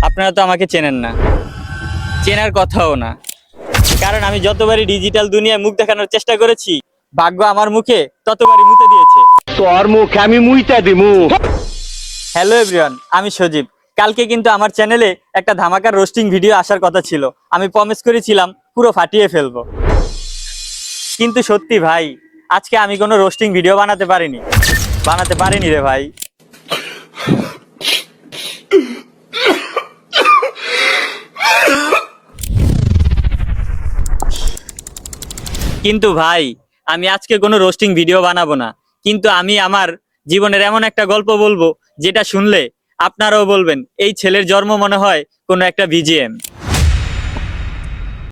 আপনারা তো আমাকে চেনেন না, চেনার কথাও না, কারণ আমি যতবারই ডিজিটাল দুনিয়ায় মুখ দেখানোর চেষ্টা করেছি ভাগ্য আমার মুখে ততবারই মুতে দিয়েছে। তোর মুখে আমি মুইতা দিমু। হ্যালো এভরিওয়ান, আমি সজীব। কালকে কিন্তু আমার চ্যানেলে একটা ধামাকার রোস্টিং ভিডিও আসার কথা ছিল। আমি প্রমিস করেছিলাম পুরো ফাটিয়ে ফেলবো, কিন্তু সত্যি ভাই আজকে আমি কোনো রোস্টিং ভিডিও বানাতে পারিনি রে ভাই। কিন্তু ভাই আমি আজকে কোনো রোস্টিং ভিডিও বানাবো না, কিন্তু আমি আমার জীবনের এমন একটা গল্প বলবো যেটা শুনলে আপনারাও বলবেন এই ছেলের জন্ম মনে হয় কোনো একটা বিজিএম।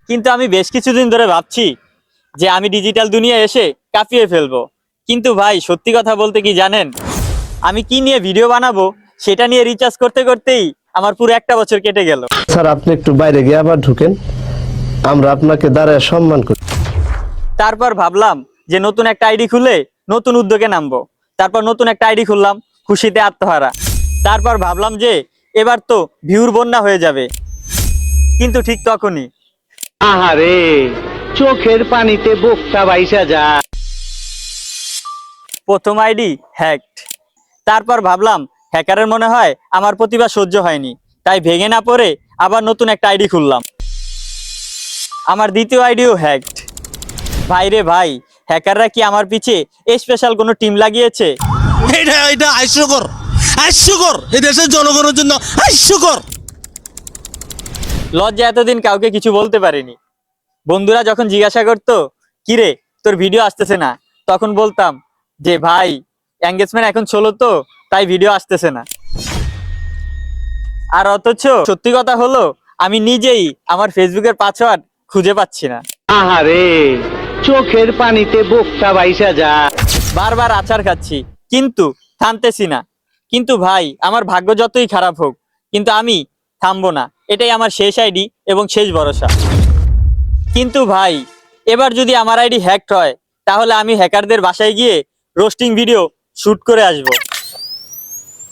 কিন্তু আমি বেশ কিছুদিন ধরে ভাবছি যে আমি ডিজিটাল দুনিয়ায় এসে কাঁপিয়ে ফেলবো, কিন্তু ভাই সত্যি কথা বলতে কি জানেন, আমি কি নিয়ে ভিডিও বানাবো সেটা নিয়ে রিচার্জ করতে করতেই আমার পুরো একটা বছর কেটে গেল। স্যার আপনি একটু বাইরে গিয়ে আবার ঢুকেন, আমরা আপনাকে দাঁড়ায় সম্মান করি। তারপর ভাবলাম যে নতুন একটা আইডি খুলে নতুন উদ্যোগে নামবো। তারপর নতুন একটা আইডি খুললাম, খুশিতে আত্মহারা। তারপর ভাবলাম যে এবার তো ভিউর বন্যা হয়ে যাবে, কিন্তু ঠিক তখনই আহারে, চোখের পানিতে বোকটা বাইসা যা। প্রথম আইডি হ্যাকড। তারপর ভাবলাম হ্যাকারের মনে হয় আমার প্রতিভা সহ্য হয়নি, তাই ভেঙে না পড়ে আবার নতুন একটা আইডি খুললাম। আমার দ্বিতীয় আইডিও হ্যাকড। ভাই রে ভাই, হ্যাকাররা কি আমার পিছে স্পেশাল কোনো টিম লাগিয়েছে? এটা হাস্যকর, হাস্যকর, এই দেশের জনগণের জন্য হাস্যকর। লজ্জা এতদিন কাউকে কিছু বলতে পারিনি। বন্ধুরা যখন জিজ্ঞাসা করতো কিরে তোর ভিডিও আসতেছে না, তখন বলতাম যে ভাই এঙ্গেজমেন্ট এখন চলো তো, তাই ভিডিও আসতেছে না। আর অথচ সত্যি কথা হলো আমি নিজেই আমার ফেসবুকের পাসওয়ার্ড খুঁজে পাচ্ছি না। আহারে, চোখের পানিতে বোকটা বাইসা যা। বারবার আছাড় খাচ্ছি কিন্তু থামতেছি না। কিন্তু ভাই আমার ভাগ্য যতই খারাপ হোক, কিন্তু আমি থামবো না, এটাই আমার শেষ আইডি এবং শেষ ভরসা। কিন্তু ভাই এবার যদি আমার আইডি হ্যাকড হয়, তাহলে আমি হ্যাকারদের বাসায় গিয়ে রোস্টিং ভিডিও শুট করে আসব।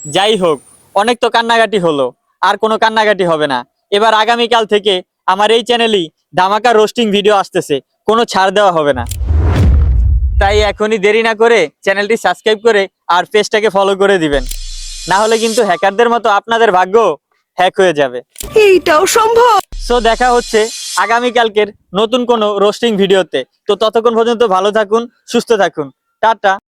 যাই হোক, অনেক তো কান্নাকাটি হলো, আর কোনো কান্নাকাটি হবে না। এবার আগামীকাল থেকে আমার এই চ্যানেলেই ধামাকা রোস্টিং ভিডিও আসতেছে, কোনো ছাড় দেওয়া হবে না। তাই এখনই দেরি না করে চ্যানেলটি সাবস্ক্রাইব করে আর পেজটাকে ফলো করে দিবেন, না হলে কিন্তু হ্যাকারদের মতো আপনাদের ভাগ্য হ্যাক হয়ে যাবে। এইটাও সম্ভব। সো দেখা হচ্ছে আগামীকালকের নতুন কোনো রোস্টিং ভিডিওতে। তো ততক্ষণ পর্যন্ত ভালো থাকুন, সুস্থ থাকুন, টাটা।